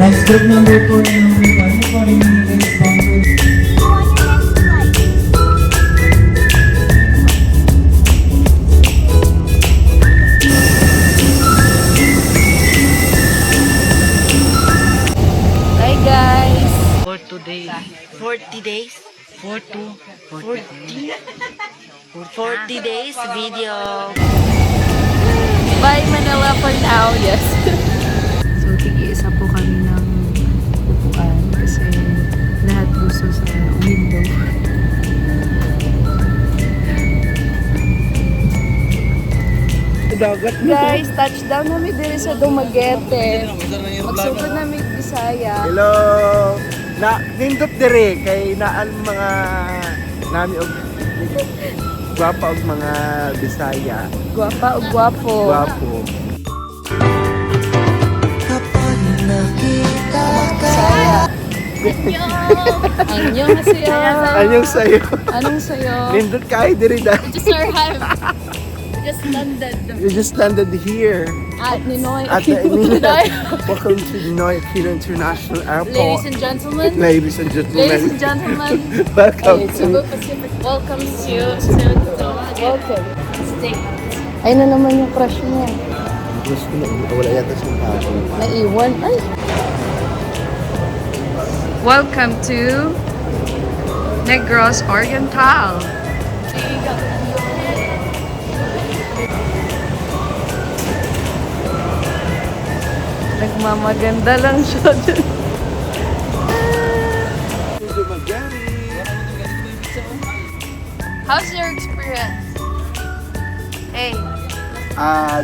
Next group number 4 and number 5. Ano pa rin yung next number? Hi guys! For today. 40 days? 40 days video. Bye Manila for now, yes. So, tigi-isa po kami ng upuan kasi lahat gusto sa window. Guys, touchdown namin diri sa Dumaguete. Magsugod namin Bisaya. Hello! Na nindot dire kay naan mga nami og gwapa og mga Bisaya. Gwapa o gwapo. Gwapo. Bisaya. Anyong sayo. Anyong sayo? Anong sayo? Nindot kay dire da. Just arrived. Just landed. You just landed here At Ninoy. at the Ninoy. Welcome to Ninoy Aquino International Ladies Airport. and gentlemen. Ladies and gentlemen. Ladies and gentlemen. Welcome Cebu to Pacific. Welcome to Welcome. Stay. Ay na naman yung crush niya. Gusto ko na wala yata siyang tao. Naiwan. Ay. Welcome to Negros Oriental. Nagmamaganda lang siya dun. How's your experience? Hey.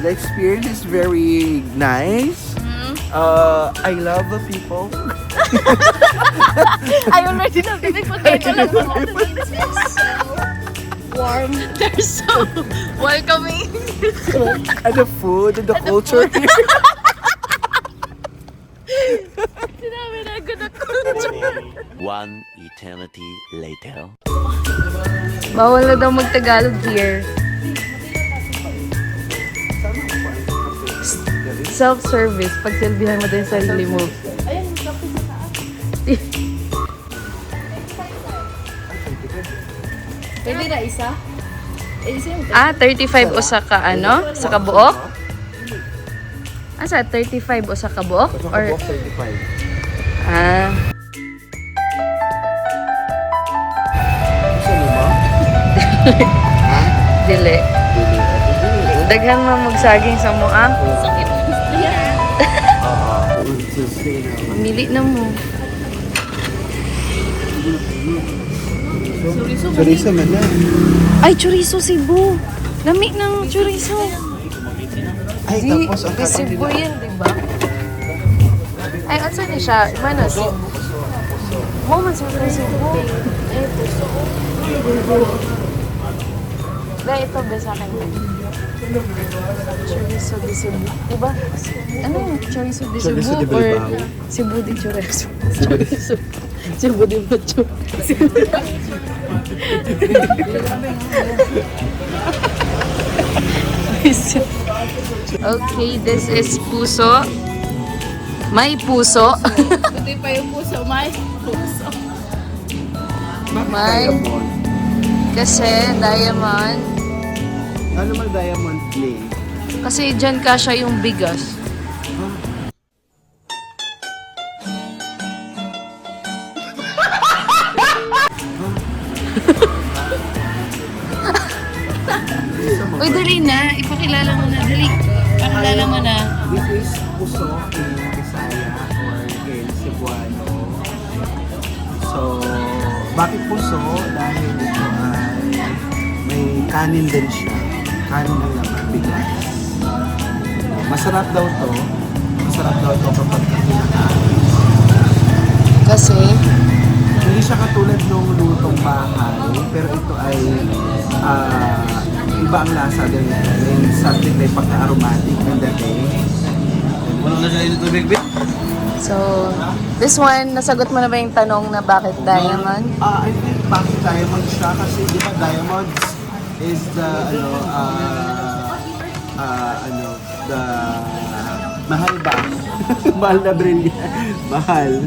The experience is very nice. I love the people. I already know the people warm. They're so welcoming. And the food and the culture here. Sinabi na good na culture. One eternity later. Bawal na daw mag-Tagalog here. Self-service. Pagsilbihan mo din sarili mo. Pwede na isa? Isa yung 35 o sa ka ano? Sa kabuok? Sa 35 o sa kabuok? Or 35. ah, Gusto mo ba? dili. Daghan mo magsaging sa mo ah. Pamili na mo. Chorizo man na. Ay, chorizo Cebu. Lami ng chorizo. Ay, Di, tapos ang di Cebu yan, di ba? Ay, asa ni siya? Mana, Cebu. Mo man sa Cebu. Ay, puso. Dahil ito, be sa akin. Chorizo de Cebu. Diba? Ano yung chorizo de Cebu? Chorizo de Or Bilbao. Cebu de chorizo? Chorizo. Cebu de macho. Okay, this is puso. May puso. Buti pa yung puso, may puso. May. Diamond. Kasi diamond. Ano mag diamond play? Kasi dyan kasya yung bigas. Uy, dali na. Ipakilala mo na. Dali. Pakilala mo na. This is puso in Bisaya or in Cebuano. So, bakit puso? Dahil ito ay may kanin din siya. Kanin ang laman, bigas. Masarap daw to. Masarap daw to kapag kinakain. Kasi, Hindi siya katulad ng lutong bahay, pero ito ay iba ang lasa din. May something may pagka-aromatic ng dating. so, this one, nasagot mo na ba yung tanong na bakit diamond? I think bakit diamond siya kasi di ba diamonds is the the mahal ba? Mahal na brilliant. Mahal.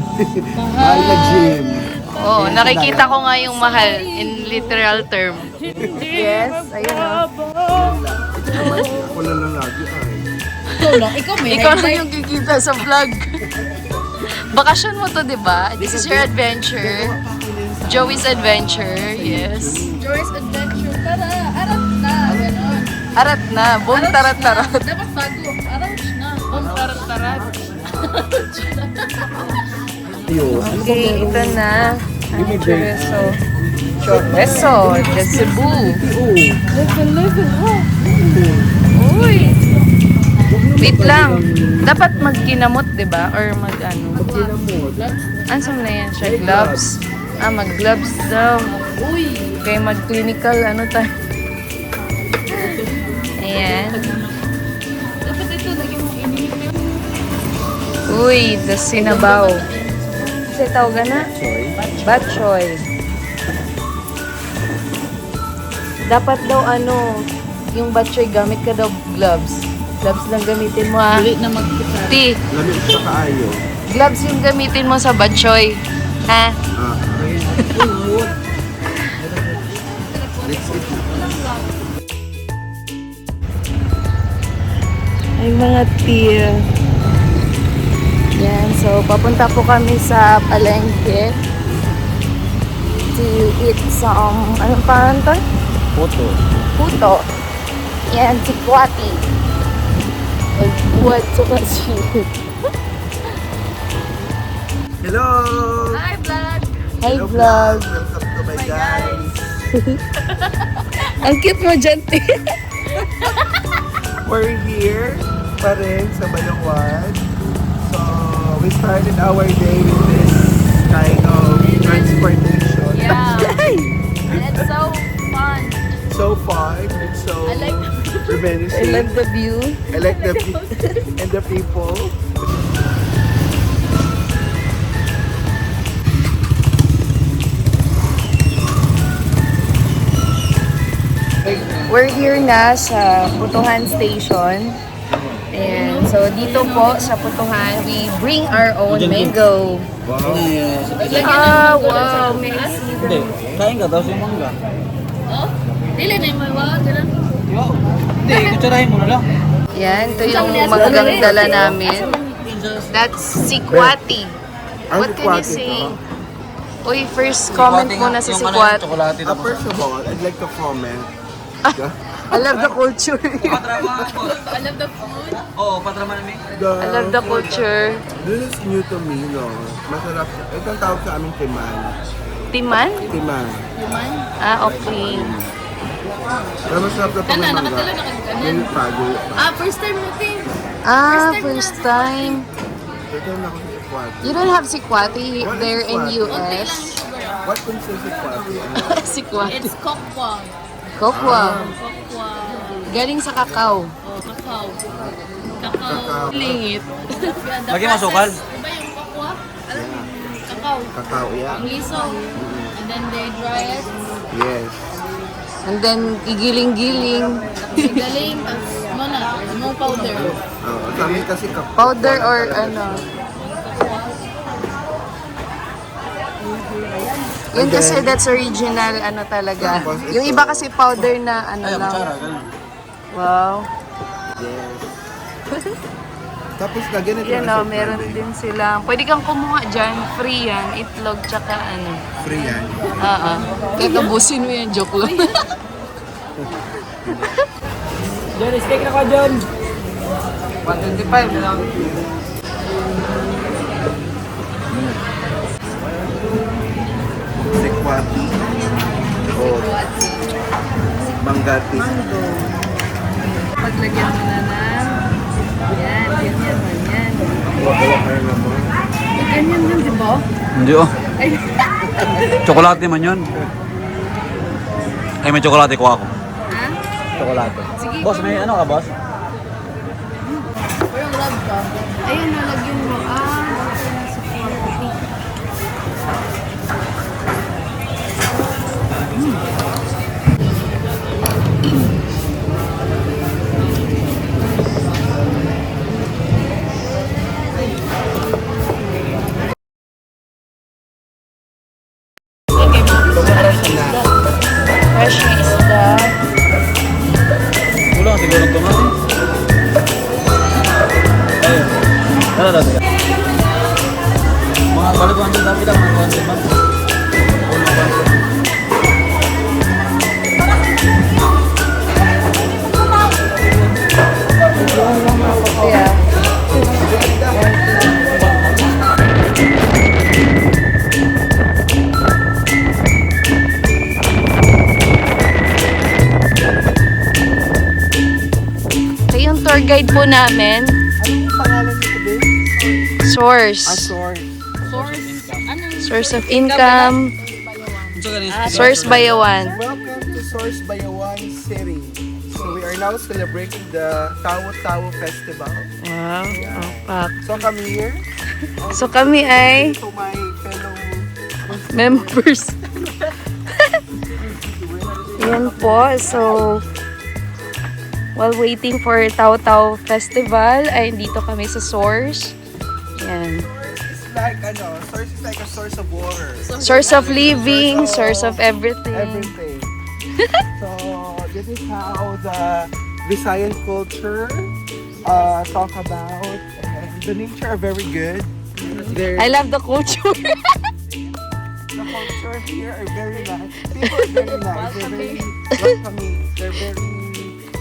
Mahal na gym. Oo, nakikita ko nga yung mahal in literal term. Yes, ayun o. Ako lang lagi ay. Ikaw lang, ikaw may Ikaw na yung kikita sa vlog. Bakasyon mo to, di ba? This is your adventure. Joey's adventure, yes. Joy's Adventure. Tara, arat na. Ganon. Arat na, boom tarat-tarat. Dapat bago. Arat na. Bom tarat-tarat. Ayun. Okay, ito na. Ang chorizo. Chorizo, de Cebu. Uy. Wait lang. Dapat magkinamot, di ba? Or mag-ano? Ansam na yan siya? Gloves? Ah, mag-gloves daw. Uy. Okay, mag-clinical, ano tayo? Ayan. Dapat ito, lagi mo inipin. Uy, the sinabaw. Kasi tawag na? Batchoy. Dapat daw ano, yung batchoy gamit ka daw gloves. Gloves lang gamitin mo ha. Ulit na magkita. Ti, Lamig sa kaayo. gloves yung gamitin mo sa batchoy. Ha? Let's eat. Ay mga tia. Yan, so papunta po kami sa palengke to eat some, anong parang to? Puto. Yan, tikwati. What to kasi? Hello! Hi, vlog. Hi vlog. Welcome to my guys. Ang cute mo dyan, Ti. We're here pa rin sa Balawad. So, we started our day with this kind of transportation. Yeah. It's so fun. So fun. It's so I like reminiscing. I love the view. I like the and the people. We're here na sa Putuhan Station. And so dito po sa Putuhan, we bring our own mango. Ah, wow, amazing. Kain ka daw sa mangga. Oh, dili na yung mga ganun. Hindi, kutsarahin mo na lang. Yan, ito yung manggang dala namin. That's sikwati. What can you say? Uy, first comment muna sa sikwati. Chocolate na First of all, I'd like to comment. I love the culture. I love the food. Oo, patraman namin. I love the culture. This is new to me, no? Masarap siya. Ito ang tawag sa aming timan. Timan? Timan. Human. Ah, okay. Pero masarap na ito may mangga. Nakatala na kaganan. Yung pago. First time natin. Ah, first time. Ito na ako sa Ecuador. You don't have sikwati What is there in sikwati? US? What can say sa Ecuador? Sikwati. It's kokwa. Kokwa. Kokwa. Galing sa kakao. Oh, kakao. Kakao. Lingit. Lagyan mo asukal? Diba yung kokwa? Kakao. Kakao, yeah. Ang liso. And then they dry it. Yes. And then, igiling-giling. Tapos galing. Tapos mana. Mo powder. Sa amin kasi kakao. Powder or ano. Yun kasi that's original ano talaga. Tapos ito. Yung iba kasi powder na ano lang. Wow. Yes. Tapos lagyan ito Yan ng o, meron soft din silang. Pwede kang kumuha dyan. Free yan. Itlog tsaka ano. Free yan. Kakabusin mo yan. Joke lang. John, steak na ka, John. 125 na lang. Sekwati. Oh. Manggati. Paglagyan mo na yan, ganyan mo yan. Wala kayo naman. Ganyan yun, di ba? Hindi oh. Tsokolate man yun. Ay, may tsokolate ko ako. Ha? Tsokolate. Sige. Boss, may ano ka, boss? Parang love ka. Ayun, nalagyan mo. balik 100 tapi lang, 100 man. Yeah. So, yung tour guide po namin, Anong pangalan nito, babe? source. Source. Source of income. Source Bayawan. Welcome to Source Bayawan City. So we are now celebrating the Tawo-Tawo Festival. Wow. Pak. So kami here. So kami ay To my fellow members. Yan po. So, while waiting for Tawo-Tawo Festival, ay dito kami sa Source. Yan. Source is like a source of water. Source of living, source of everything. Everything. So this is how the Visayan culture talk about, and the nature are very good. I love the culture. The culture here are very nice. People are very nice. They're very welcoming. They're very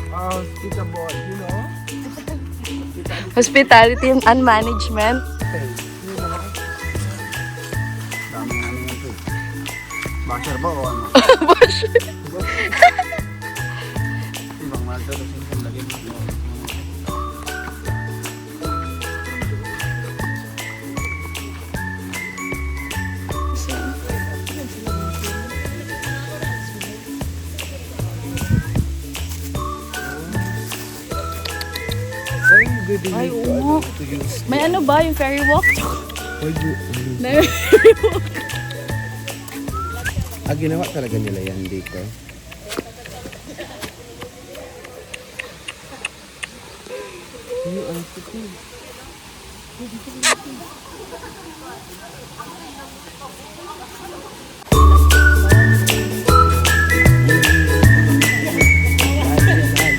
hospitable, you know? Hospitality and management. Space, you know? Dami nga naman ito. Basher ba o ano? Ibang malta kasi yung lagay mo. Ay, oo. May ano ba yung ferry walk? Ginawa talaga nila yan dito.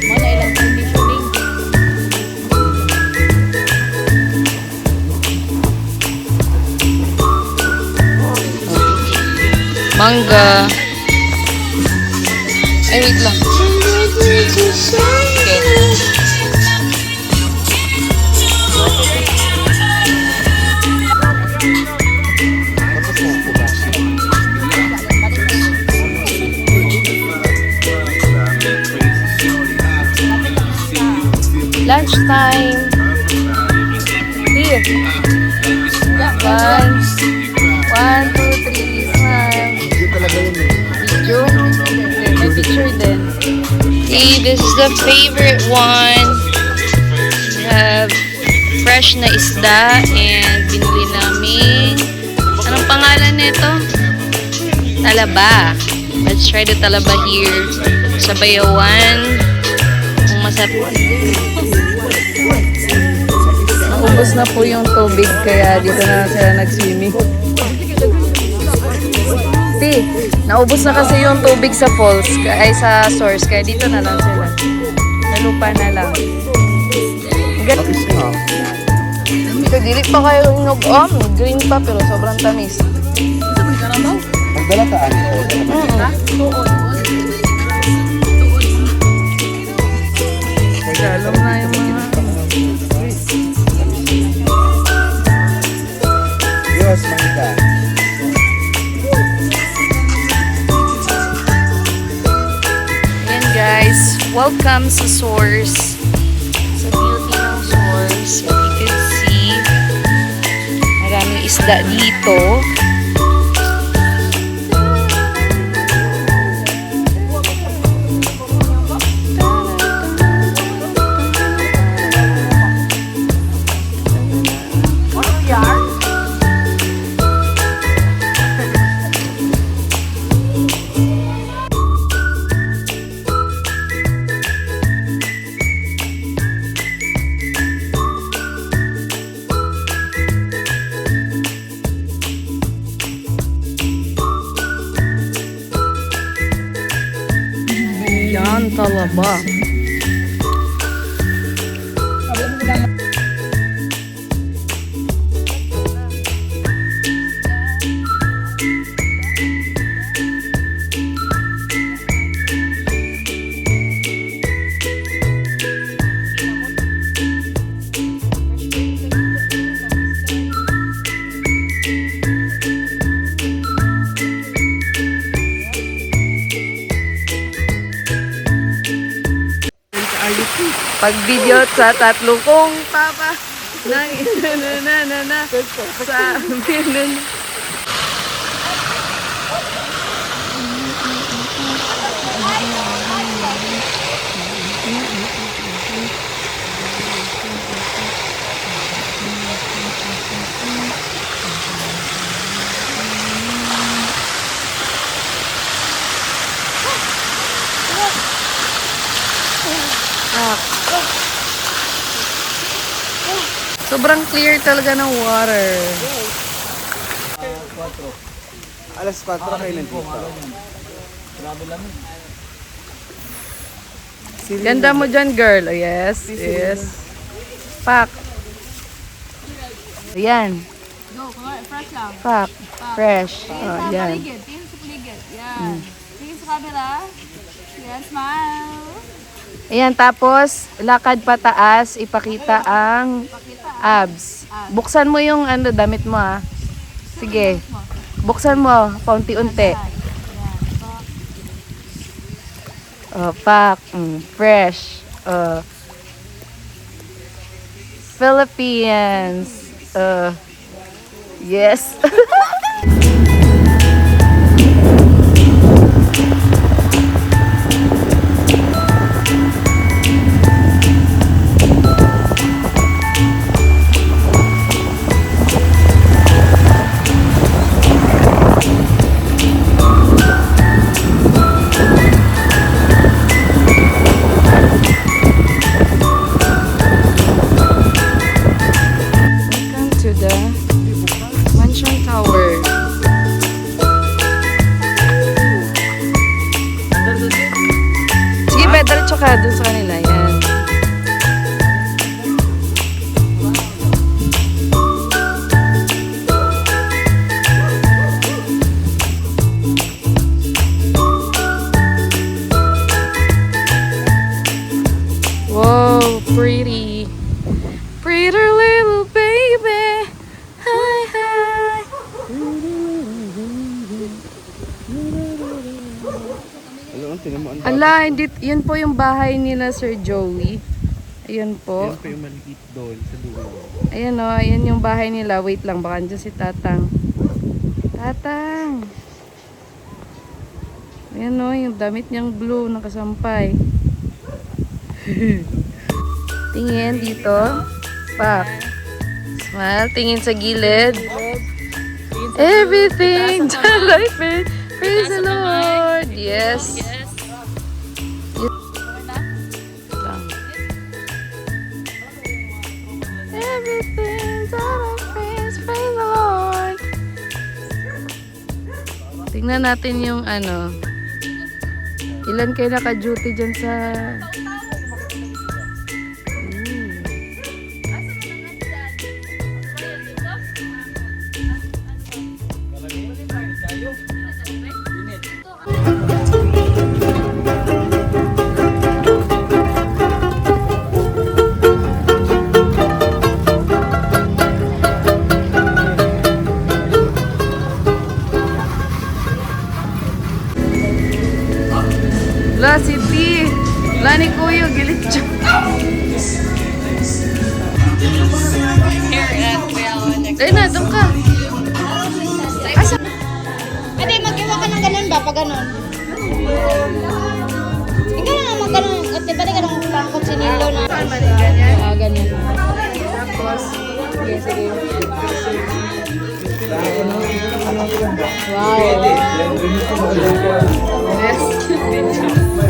Wala ilang conditioning. Mangga. Ay, wait lang. Lunch time. Here. One, two, three, smile. Dito talaga yun eh. Video? May picture din. Okay, this is the favorite one. We have fresh na isda and binili namin. Anong pangalan nito? Talaba. Let's try the talaba here sa Bayawan. Kung masarap. Naubos na po yung tubig kaya dito na sila nag-swimming. Naubos na kasi yung tubig sa falls, ay sa source, kaya dito na lang sila. Nalupa na lang. Ito, dili pa kayo inog-om. Green pa, pero sobrang tamis. Magdala ka ano? Galong na yung mga... Yes, mangga. Ayan guys, welcome sa Source. Sa beauty ng Source. If you could see, maraming isda dito. Yan, talaba. pag-video sa tatlo kong papa nang na sa amin. Sobrang clear talaga ng water. Alas 4 kayo nandito. Ganda mo dyan, girl. Oh, yes, yes. Pak. Ayan. Go, fresh lang. Pak. Fresh. Oh, yan. Paligid, tingin sa paligid. Yan. Tingin sa camera. Yan, smile. Ayan, tapos lakad pataas, ipakita ang abs. Buksan mo yung ano, damit mo ah. Sige. Buksan mo, paunti-unti. Oh, pak. Fresh. Philippines. Yes. Welcome to the Mansion Tower. Sige, diretso ka dun sa kanila. Yan. Whoa, pretty. Pretty little baby. Hi, hi. Ala, hindi, yun po yung bahay nila Sir Joey. Ayun po. Yan pa yung maliit doon sa dulo. Ayan o, ayan yung bahay nila. Wait lang, baka andyan si Tatang. Tatang! Ayan o, yung damit niyang blue, nakasampay. Tingin dito. Pak. Smile. Tingin sa gilid. Everything to life is praise the Lord. Yes. Everything's out of praise the Lord. Tingnan natin yung ano. Ilan kayo naka-duty dyan sa... La City. La ni Kuya, gilit siya. Ay na, doon ka. Asa? Ate, mag-iwa ka ng ganun ba? Pag ganun. Ikaw na naman ganun. Ate, pwede ka nang pangkot sinilo na. Ganyan. Ganyan. Tapos, sige, sige. Yes.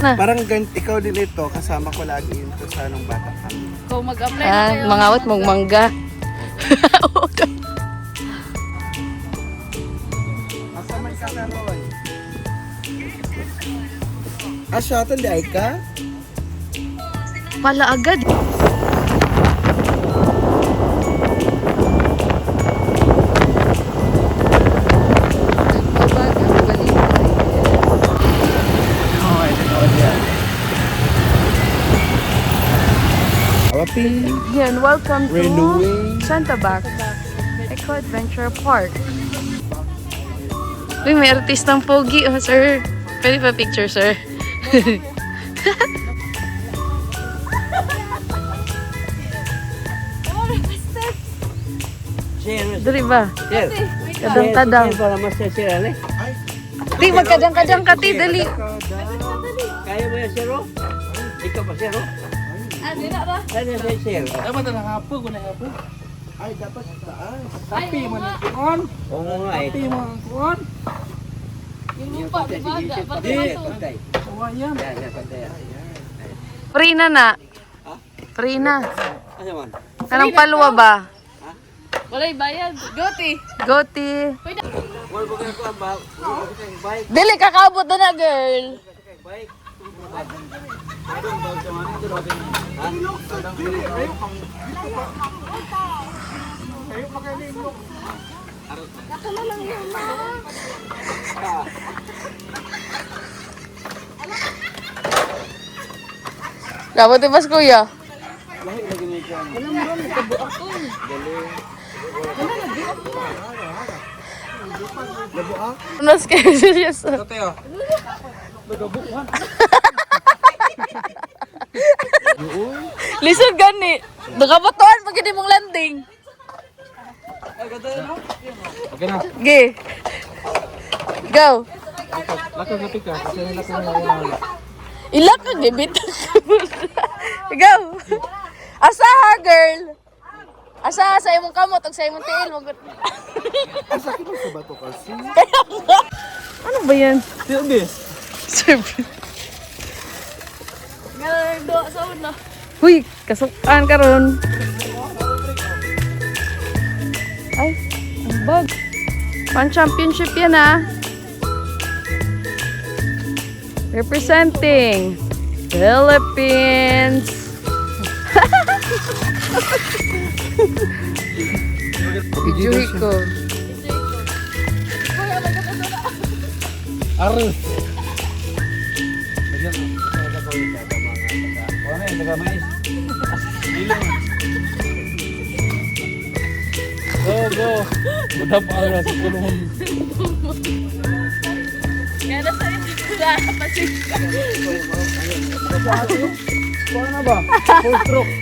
Parang ikaw din ito, kasama ko lagi yun to sa anong bata kami. Kung mag-apply na kayo. Mga awat mong mangga. Kasama ka na ron. Shuttle di ay ka? Pala agad. Yan, welcome to Renewing. Santa Bach Eco Adventure Park. Uy, may artistang pogi, oh, sir. Pwede pa picture, sir? Dali ba? Kadang-kadang. Para mas sir, Ti, magkadang-kadang ka, ti, dali. Kaya mo yan, sir, oh? Ikaw pa, sir, oh? Ah, di na ba? Ano yan, sir? Dapat na hapo, kung hapo. Ay, dapat taas. Tapi man ang kuon. Oo nga, eh. Tapi man ang kuon. Yung lupa, di ba? Sige, Dapat sige, ito. pantay. Kuha yan. Yan, pantay. Free na. Free na. Ano man? Kanang palwa ba? Walay bayad. Goti. Goti. Wala ba kayo ko ba? Bike, Dili, kakaabot na, girl. bike. Dapat ibas, kuya. Mas kayo serious. Toteo. Lisod gani. Nakabatuan pag hindi mong landing. Okay na. Ge. Go. Lako sa pika. Kasi lako na. Ilak ka, gibit. Go. Asa ha, girl? Asa sa imong kamot ug sa imong tiil mo. Asa ka ba sa bato kasi? Ano ba yan? Silbi. Surprise. Ngayon, do sa una. Huy, kasukan karon. Ay, ang bag. Pan championship yan ah. Representing Philippines. Ijuhi ko. Arus. Go, go. Madap ara sa kulungan. Kaya na sa inyo sila. Pasika. Kuha na ba? Full stroke.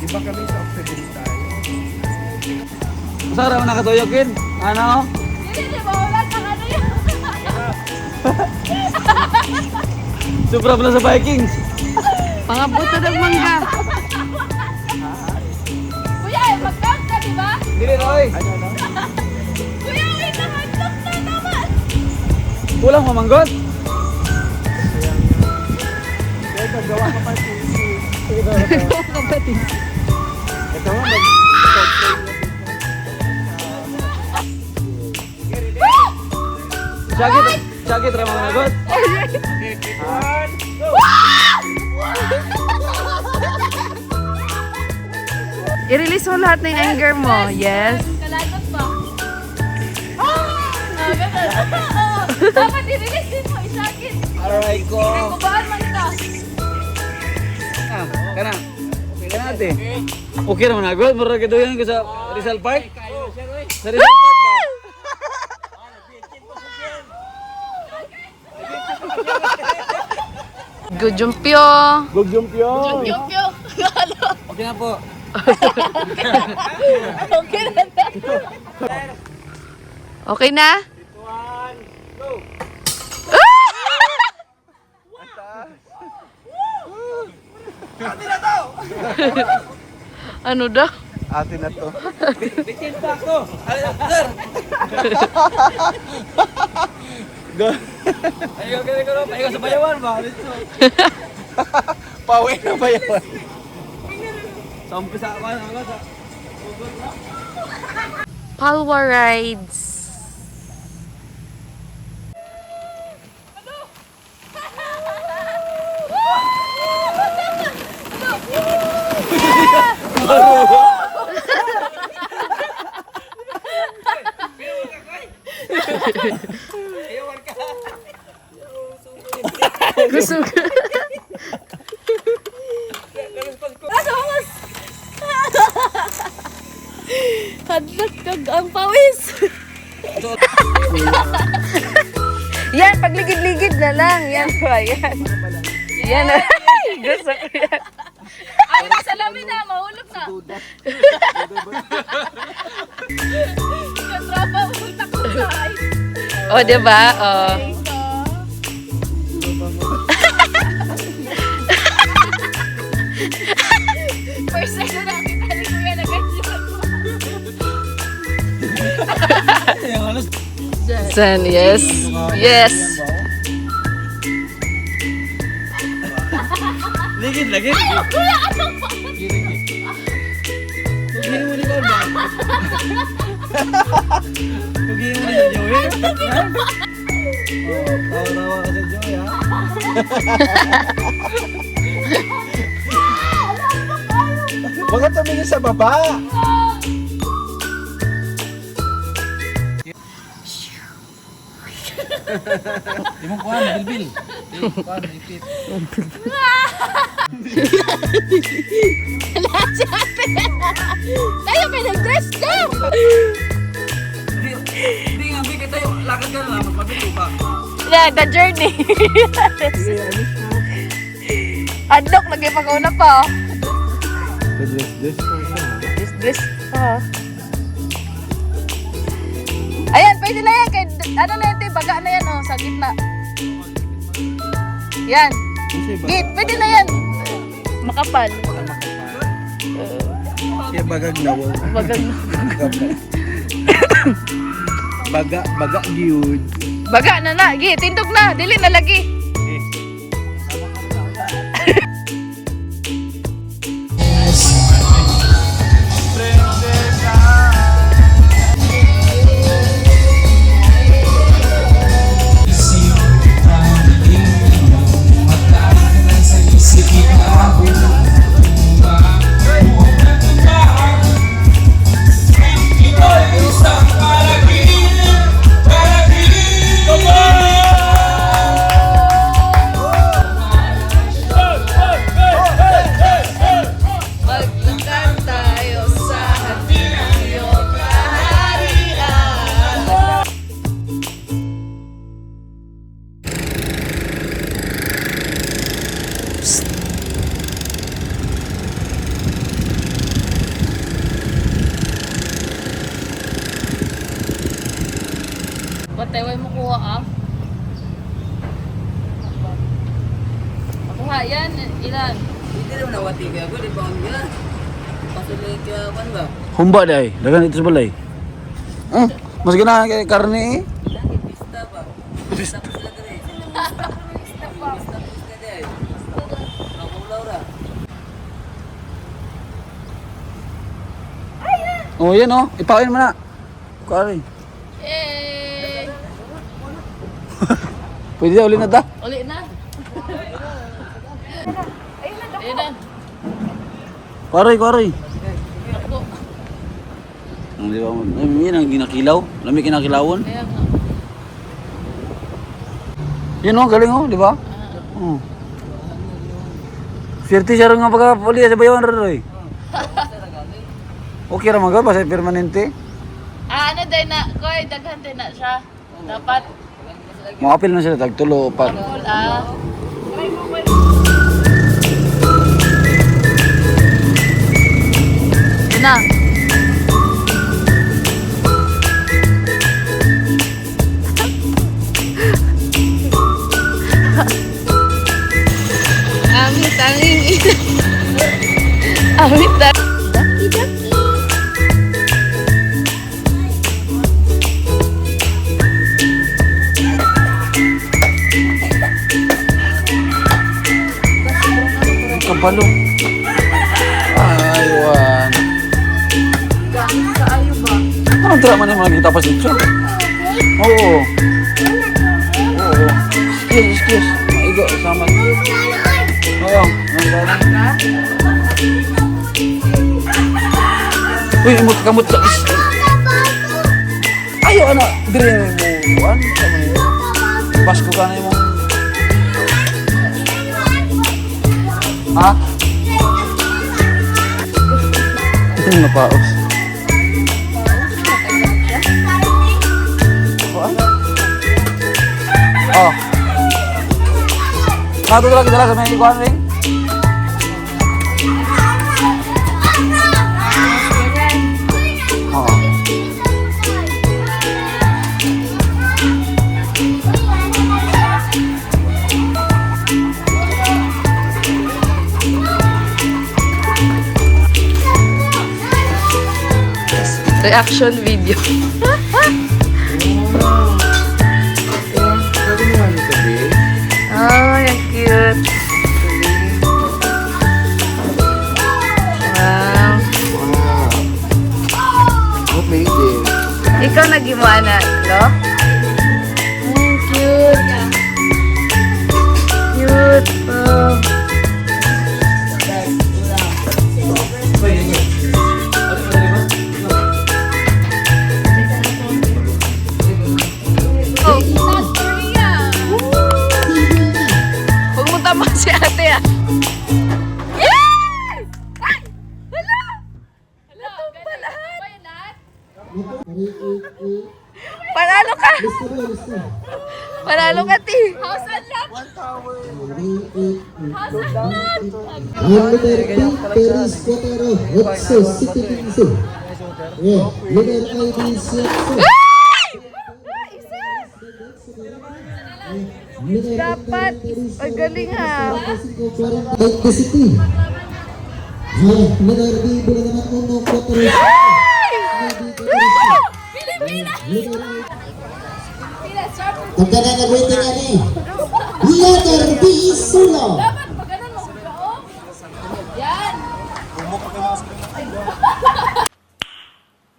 Iba kami sa Octagon tayo. Sara mo nakatuyokin? Ano? Hindi, mawala ka ano yun. Sobra pala sa Vikings. Pangabuto ng mangga. Kuya, mag-count ka, di ba? Dili na oy. Kuya, wait naman. Stop na naman. Kulang mamanggot. Kaya gagawa ka pa si... Ito nga, Sakit ra mamanggot. I-release mo lahat ng anger mo. Yes. Kalatot pa. Dapat i-release din mo, isakit. Aray ko. Kubaan man ka. Kana. Okay na ate. Okay ra managot. Mura ka doyan ko sa Rizal Park. Sa Rizal Park ba? Good jumpyo. Good jump yun! Yung. Okay na po. Okay na? Ano daw? Atin na to. Bitin pa ako. Sir. Ayaw ka rin ko. Ayaw sa bayawan ba? Pauwi na ba yun? Sa umpisa ako. Sa Palwa rides. Gusto ko. Hadlak kag ang pawis. Yan, pagligid-ligid na lang. Yan ba, yan. Yan. Gusto ko yan. Ay, salamin na, mahulog na. Katropa, ultak ko sa O, diba? O. First time na namin tali ko yan na ganyan. Sen, yes. Yes. Ligid lagi. Tugin mo ni ba? Tugin mo ni Joey. Oh, tawa-tawa ka sa Joey ha. Huwag ka tumingin sa baba. Imong kuhan, bilbil. Kuhan, ipit. Tayo kayo nag-dress ko! Hindi nga, bigay tayo. Lakad ka na, magpapito pa. Yeah, the journey. Adlok, lagi pag-una pa. Dress. Oh. Ayan, pwede na yan. Kay, ano na yan, baga na yan, oh, sa gitna. Yan. Git, pwede na yan. Makapal. Kaya bagag na. Bagag na. Baga gyud. Baga na na. Git, tindog na. Dili na lagi. Maglakad tayo sa hatiang iyong kaharian. Pateway mo kuha ah. Kuha yan, ilan? Hindi naman nawati kaya ako, di ba ang yan? Pasulit ka, ano ba? Humba day, dagan ito sa balay. Mas ganahan kay karne eh. Pista pa. Pista pa sila dali. Pista pa dali. Ako Laura. Oh, yan oh, ipain mo na. Kari. Eh, Pwede na uli na ta. uli na. Ayun na. Kari. Ako. Di ba? Yan ang ginakilaw. Lami kinakilawon. Kaya nga. Yan oh, galing oh, di ba? Oh. Swerte siya rin nga pagkapuli sa bayawan rin. Okay ra mga basta permanente. Ano din na, koy, daghan din na siya. Dapat, Makapil na sila tagtulo pa. all ah. Yun na. Amit tanging ina. Amit tanging. Kabalo. Aywan. Anong drama na mga kita pa dito? Oo. Excuse. Maigo, sama. Oo. Uy, kamot sa... Ay, Ayo anak, dire mo. Kuan, kamo ni. Pasko ka na imong. Ha? Ito na paos. Oh. Satu lagi jalan sama ini kuan ring. Oh. Reaction video. Oh, yang cute. Wow. Who made it? Ikaw nag-imuana, no? Cute. Cute. Oh. Oh. Huwag mo tama si ate ah. Yes! Ay! Hala! Natumba lahat. Panalo ka! Panalo ka, Ti! House unlock! House unlock! Peris Cotero, Otso, City Pinso. Yeah, leader ID Sietso. Dapat! Ay, galing ha! City. Leader B, bola naman uno, Cotero. Pilipinas! Ang kanang nag-waiting ani. Leader B, Sulo. Dapat pag ganun mo, yan!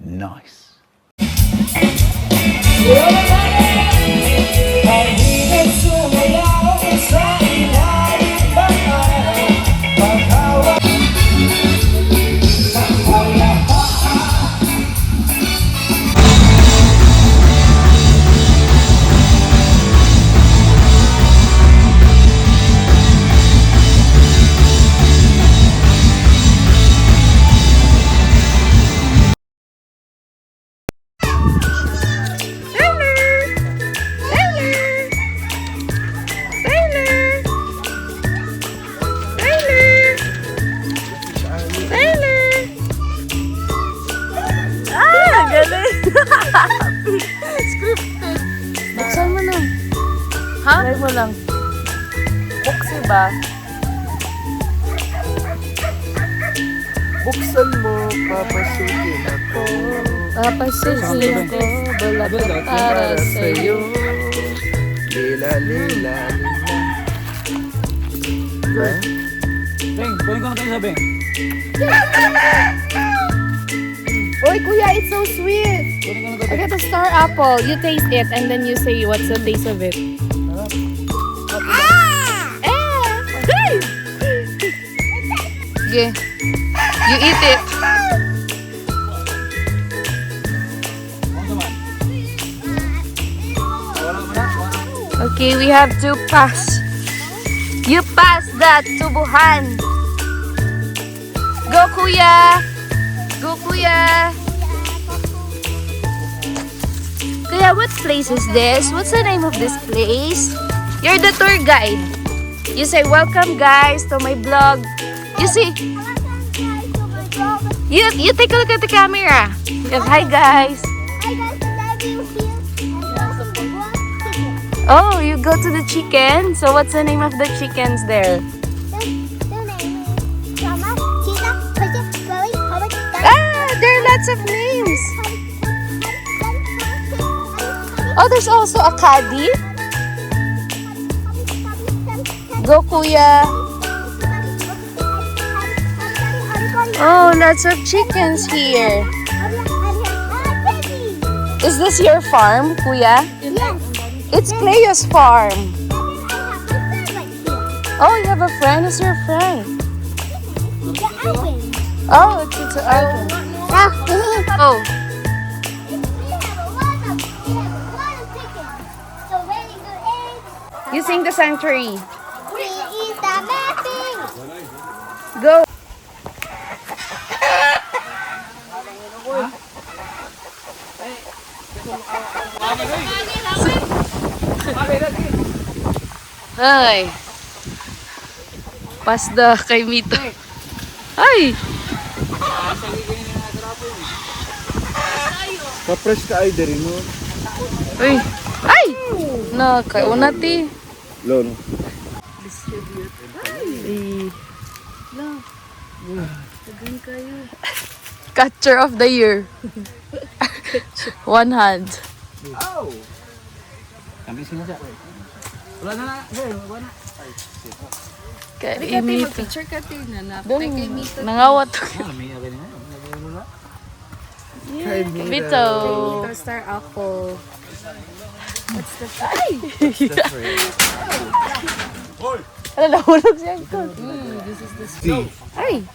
Nice. Buksan mo lang. Ha? Try mo lang. Buksi ba? Buksan mo, papasukin ako. Papasukin ko, balakot para sa'yo. Lila, lila, lila. Beng, kunin ko na tayo sa Beng. Oy, kuya, it's so sweet. I got a star apple. You taste it and then you say what's the taste of it. Hey! Yeah. You eat it. Okay, we have to pass. You pass that tubuhan. Go, kuya. Go, kuya. Kuya, what place is this? What's the name of this place? You're the tour guide. You say, welcome guys to my vlog. You see, you take a look at the camera. Yes, hi guys. Oh, you go to the chicken. So what's the name of the chickens there? Ah, there are lots of names. Oh, there's also a caddy. Go, kuya. Oh, lots of chickens here. Is this your farm, kuya? It's Cleo's farm. Oh, you have a friend? Who's your friend? Oh, it's Alvin. Oh. sing the sanctuary. We is the mapping. Go. Ay. Pasda kay Mito. Ay. Pa-press ka ay diri mo. Uy. Ay. Na kay unati. Lolo. Catcher of the year. One hand. Kami sila siya. Wala na na. Wala na. Kay Mito. Picture ka din na. Doon. Nangawat. Kami aga ni. Mito. Star Apple. Ano, nahulog siya ko. Ay.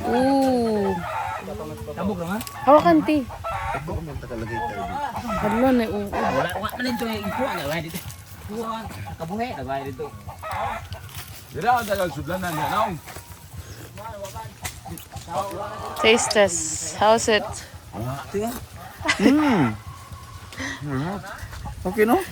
Ooh. Tabok lang ha. Hawakan, ti. Hala na, oo. Wala man ito yung ipo ang gawin dito. Buwan, kabuhi ang gawin dito. Taste test. How's it? Okay no?